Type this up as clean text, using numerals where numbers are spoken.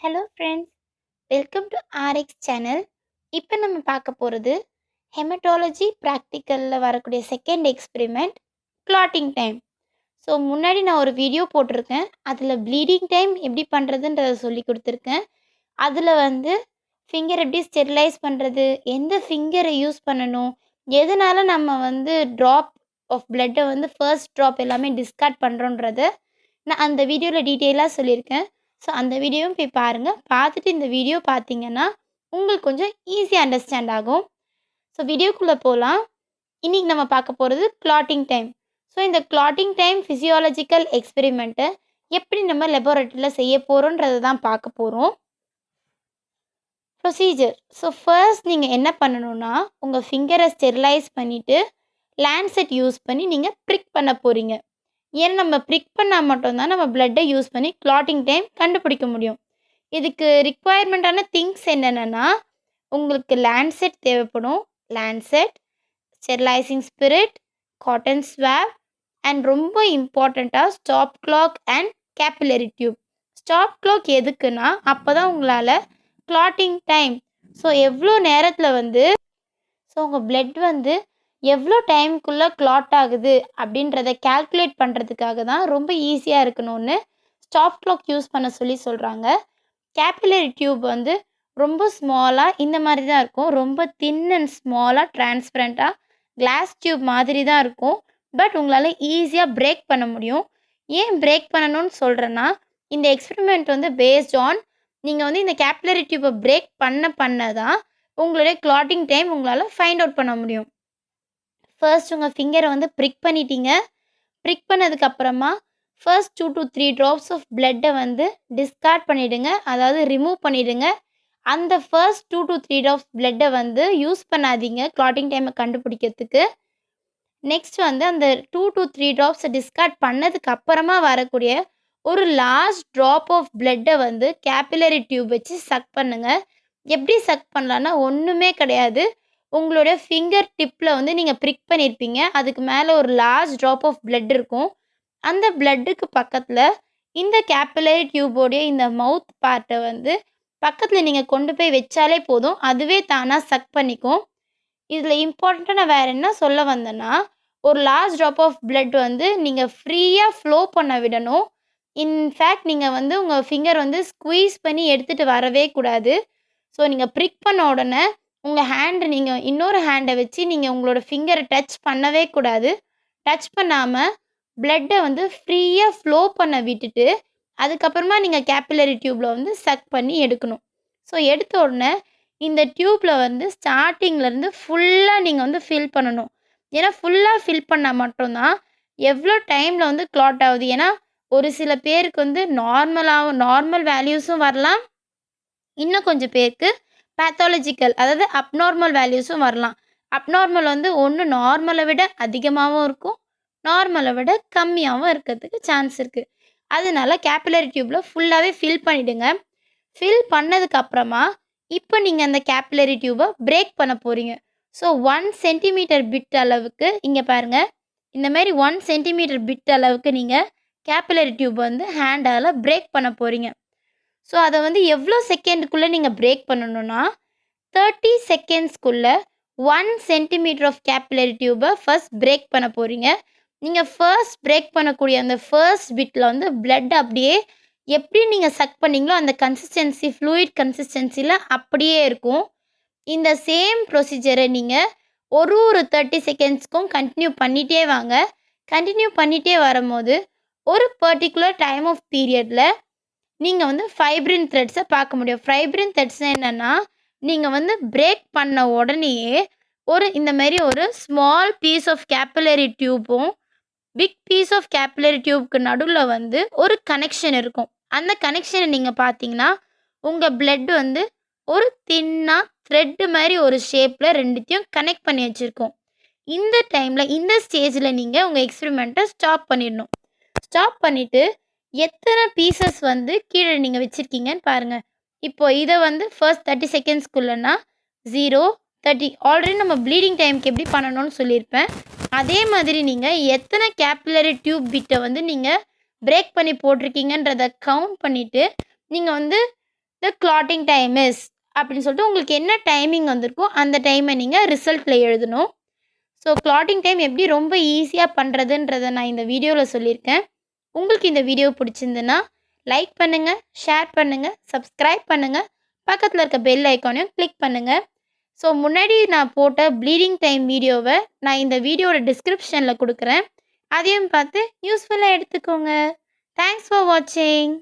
Hello friends, welcome to RX channel. இப்போ நம்ம பார்க்க போகிறது ஹெமட்டாலஜி ப்ராக்டிக்கலில் வரக்கூடிய second experiment clotting time. So முன்னாடி நான் ஒரு வீடியோ போட்டிருக்கேன். அதில் ப்ளீடிங் டைம் எப்படி பண்ணுறதுன்றதை சொல்லி கொடுத்துருக்கேன். அதில் ஃபிங்கர் எப்படி ஸ்டெரிலைஸ் பண்ணுறது, எந்த ஃபிங்கரை யூஸ் பண்ணணும், எதனால் நம்ம ட்ராப் ஆஃப் பிளட்டை ஃபர்ஸ்ட் ட்ராப் எல்லாமே டிஸ்கார்ட் பண்ணுறோன்றதை நான் அந்த வீடியோவில் டீட்டெயிலாக சொல்லியிருக்கேன். ஸோ அந்த வீடியோவும் போய் பாருங்கள். பார்த்துட்டு இந்த வீடியோ பார்த்தீங்கன்னா உங்களுக்கு கொஞ்சம் ஈஸியாக அண்டர்ஸ்டாண்ட் ஆகும். ஸோ வீடியோக்குள்ளே போகலாம். இன்றைக்கி நம்ம பார்க்க போகிறது கிளாட்டிங் டைம். ஸோ இந்த கிளாட்டிங் டைம் ஃபிசியாலஜிக்கல் எக்ஸ்பெரிமெண்ட்டை எப்படி நம்ம லெபார்ட்டரியில் செய்ய போகிறோன்றதை தான் பார்க்க போகிறோம். ப்ரொசீஜர். ஸோ ஃபர்ஸ்ட் நீங்கள் என்ன பண்ணணுன்னா, உங்கள் ஃபிங்கரை ஸ்டெரிலைஸ் பண்ணிவிட்டு லான்செட் யூஸ் பண்ணி நீங்கள் ப்ரிக் பண்ண போகிறீங்க. ஏன்னா நம்ம ப்ரிக் பண்ணால் மட்டும்தான் நம்ம பிளட்டை யூஸ் பண்ணி கிளாட்டிங் டைம் கண்டுபிடிக்க முடியும். இதுக்கு ரிக்குவயர்மெண்ட்டான திங்ஸ் என்னென்னா, உங்களுக்கு லான்செட் தேவைப்படும். Lancet, sterilising spirit, cotton swab and ரொம்ப இம்பார்ட்டண்ட்டாக stop clock and capillary tube. Stop clock எதுக்குன்னா, அப்போ தான் உங்களால் கிளாட்டிங் டைம், ஸோ எவ்வளோ நேரத்தில் ஸோ உங்கள் பிளட் எவ்வளோ டைமுக்குள்ளே கிளாட் ஆகுது அப்படின்றத கேல்குலேட் பண்ணுறதுக்காக தான் ரொம்ப ஈஸியாக இருக்கணும்னு ஸ்டாப் கிளாக் யூஸ் பண்ண சொல்கிறாங்க. கேபிலரி டியூப் ரொம்ப ஸ்மாலாக இந்த மாதிரி தான் இருக்கும். ரொம்ப தின் அண்ட் ஸ்மாலாக டிரான்ஸ்பரண்ட்டாக கிளாஸ் டியூப் மாதிரி தான் இருக்கும். பட் உங்களால் ஈஸியாக பிரேக் பண்ண முடியும். ஏன் பிரேக் பண்ணணும்னு சொல்கிறேன்னா, இந்த எக்ஸ்பெரிமெண்ட் பேஸ்ட் ஆன் நீங்கள் இந்த கேபிலரி டியூப்பை பிரேக் பண்ண தான் உங்களுடைய கிளாட்டிங் டைம் உங்களால் ஃபைண்ட் அவுட் பண்ண முடியும். ஃபர்ஸ்ட் உங்கள் ஃபிங்கரை ப்ரிக் பண்ணிட்டீங்க. ப்ரிக் பண்ணதுக்கப்புறமா ஃபர்ஸ்ட் 2 to 3 ட்ராப்ஸ் ஆஃப் பிளட்டை டிஸ்கார்ட் பண்ணிவிடுங்க, அதாவது ரிமூவ் பண்ணிவிடுங்க. அந்த ஃபர்ஸ்ட் 2 to 3 ட்ராப்ஸ் பிளட்டை யூஸ் பண்ணாதீங்க கிளாட்டிங் டைமை கண்டுபிடிக்கிறதுக்கு. நெக்ஸ்ட் அந்த 2 to 3 ட்ராப்ஸை டிஸ்கார்ட் பண்ணதுக்கு அப்புறமா வரக்கூடிய ஒரு லாஸ்ட் ட்ராப் ஆஃப் பிளட்டை கேபிலரி டியூப் வச்சு சக் பண்ணுங்கள். எப்படி சக் பண்ணலான்னா, ஒன்றுமே கிடையாது. உங்களுடைய ஃபிங்கர் டிப்பில் நீங்கள் ப்ரிக் பண்ணியிருப்பீங்க. அதுக்கு மேலே ஒரு லார்ஜ் ட்ராப் ஆஃப் பிளட் இருக்கும். அந்த பிளட்டுக்கு பக்கத்தில் இந்த கேபிலரி டியூபோடைய இந்த மவுத் பார்ட்டை பக்கத்தில் நீங்கள் கொண்டு போய் வச்சாலே போதும், அதுவே தானாக சக் பண்ணிக்கும். இதில் இம்பார்ட்டண்ட்டாக நான் வேறு என்ன சொல்ல வந்தேன்னா, ஒரு லார்ஜ் ட்ராப் ஆஃப் பிளட் நீங்கள் ஃப்ரீயாக ஃப்ளோ பண்ண விடணும். இன்ஃபேக்ட் நீங்கள் உங்கள் ஃபிங்கர் ஸ்குவீஸ் பண்ணி எடுத்துகிட்டு வரவே கூடாது. ஸோ நீங்கள் ப்ரிக் பண்ண உடனே உங்கள் ஹேண்டு நீங்கள் இன்னொரு ஹேண்டை வச்சு நீங்கள் உங்களோட ஃபிங்கரை டச் பண்ணவே கூடாது. டச் பண்ணாமல் பிளட்டை ஃப்ரீயாக ஃப்ளோ பண்ண விட்டுட்டு அதுக்கப்புறமா நீங்கள் கேபிலரி டியூப்பில் சக் பண்ணி எடுக்கணும். ஸோ எடுத்த உடனே இந்த டியூப்பில் ஸ்டார்டிங்லேருந்து ஃபுல்லாக நீங்கள் ஃபில் பண்ணணும். ஏன்னா ஃபுல்லாக ஃபில் பண்ணால் மட்டும்தான் எவ்வளோ டைமில் கிளாட் ஆகுது. ஏன்னா ஒரு சில பேருக்கு நார்மல் வேல்யூஸும் வரலாம், இன்னும் கொஞ்சம் பேருக்கு பேத்தாலஜிக்கல், அதாவது அப்நார்மல் வேல்யூஸும் வரலாம். அப்நார்மல் ஒன்று நார்மலை விட அதிகமாகவும் இருக்கும், நார்மலை விட கம்மியாகவும் இருக்கிறதுக்கு சான்ஸ் இருக்குது. அதனால கேபிலரி டியூப்பில் ஃபுல்லாகவே ஃபில் பண்ணிவிடுங்க. ஃபில் பண்ணதுக்கப்புறமா இப்போ நீங்கள் அந்த கேபிலரி டியூப்பை பிரேக் பண்ண போகிறீங்க. ஸோ 1 சென்டிமீட்டர் பிட் அளவுக்கு இங்கே பாருங்கள், இந்தமாரி 1 சென்டிமீட்டர் பிட் அளவுக்கு நீங்கள் கேபிலரி டியூப்பை ஹேண்டால் பிரேக் பண்ண போகிறீங்க. ஸோ அதை எவ்வளோ செகண்டுக்குள்ளே நீங்கள் பிரேக் பண்ணணுன்னா, 30 செகண்ட்ஸ்க்குள்ளே 1 சென்டிமீட்டர் ஆஃப் கேபிலரி டியூப்பை ஃபர்ஸ்ட் பிரேக் பண்ண போகிறீங்க. நீங்கள் ஃபர்ஸ்ட் பிரேக் பண்ணக்கூடிய அந்த ஃபர்ஸ்ட் பிட்டில் பிளட் அப்படியே எப்படி நீங்கள் சக் பண்ணிங்களோ அந்த கன்சிஸ்டன்சி, ஃப்ளூயிட் கன்சிஸ்டன்சியில் அப்படியே இருக்கும். இந்த சேம் ப்ரொசீஜரை நீங்கள் ஒரு 30 செகண்ட்ஸ்க்கும் கண்டினியூ பண்ணிகிட்டே வாங்க. கண்டினியூ பண்ணிகிட்டே வரும்போது ஒரு பர்டிகுலர் டைம் ஆஃப் பீரியடில் நீங்கள் ஃபைப்ரின் த்ரெட்ஸை பார்க்க முடியும். ஃபைப்ரின் த்ரெட்ஸ் என்னென்னா, நீங்கள் பிரேக் பண்ண உடனேயே இந்தமாரி ஒரு ஸ்மால் பீஸ் ஆஃப் கேபிலரி டியூப்பும் பிக் பீஸ் ஆஃப் கேபிலரி டியூப்க்கு நடுவில் ஒரு கனெக்ஷன் இருக்கும். அந்த கனெக்ஷனை நீங்கள் பார்த்தீங்கன்னா உங்கள் பிளட் ஒரு தின்னாக த்ரெட்டு மாதிரி ஒரு ஷேப்பில் ரெண்டுத்தையும் கனெக்ட் பண்ணி வச்சுருக்கோம். இந்த டைமில் இந்த ஸ்டேஜில் நீங்கள் உங்கள் எக்ஸ்பெரிமெண்ட்டை ஸ்டாப் பண்ணிடணும். ஸ்டாப் பண்ணிவிட்டு எத்தனை பீசஸ் கீழே நீங்கள் வச்சுருக்கீங்கன்னு பாருங்கள். இப்போது இதை ஃபர்ஸ்ட் 30 செகண்ட்ஸ்க்குள்ளனா 0, 30 ஆல்ரெடி நம்ம ப்ளீடிங் டைமுக்கு எப்படி பண்ணணும்னு சொல்லியிருப்பேன். அதே மாதிரி நீங்கள் எத்தனை கேபிலரி டியூப் பிட்டை நீங்கள் பிரேக் பண்ணி போட்டிருக்கீங்கன்றதை கவுண்ட் பண்ணிவிட்டு நீங்கள் த கிளாட்டிங் டைம் இஸ் அப்படின்னு சொல்லிட்டு உங்களுக்கு என்ன டைமிங் வந்திருக்கோ அந்த டைமை நீங்கள் ரிசல்ட்டில் எழுதணும். ஸோ கிளாட்டிங் டைம் எப்படி ரொம்ப ஈஸியாக பண்ணுறதுன்றதை நான் இந்த வீடியோவில் சொல்லியிருக்கேன். உங்களுக்கு இந்த வீடியோ பிடிச்சிருந்துன்னா லைக் பண்ணுங்கள், ஷேர் பண்ணுங்கள், சப்ஸ்கிரைப் பண்ணுங்கள், பக்கத்தில் இருக்க பெல் ஐக்கானையும் கிளிக் பண்ணுங்கள். ஸோ முன்னாடி நான் போட்ட ப்ளீடிங் டைம் வீடியோவை நான் இந்த வீடியோட டிஸ்கிரிப்ஷனில் கொடுக்குறேன். அதையும் பார்த்து யூஸ்ஃபுல்லாக எடுத்துக்கோங்க. தேங்க்ஸ் ஃபார் வாட்சிங்.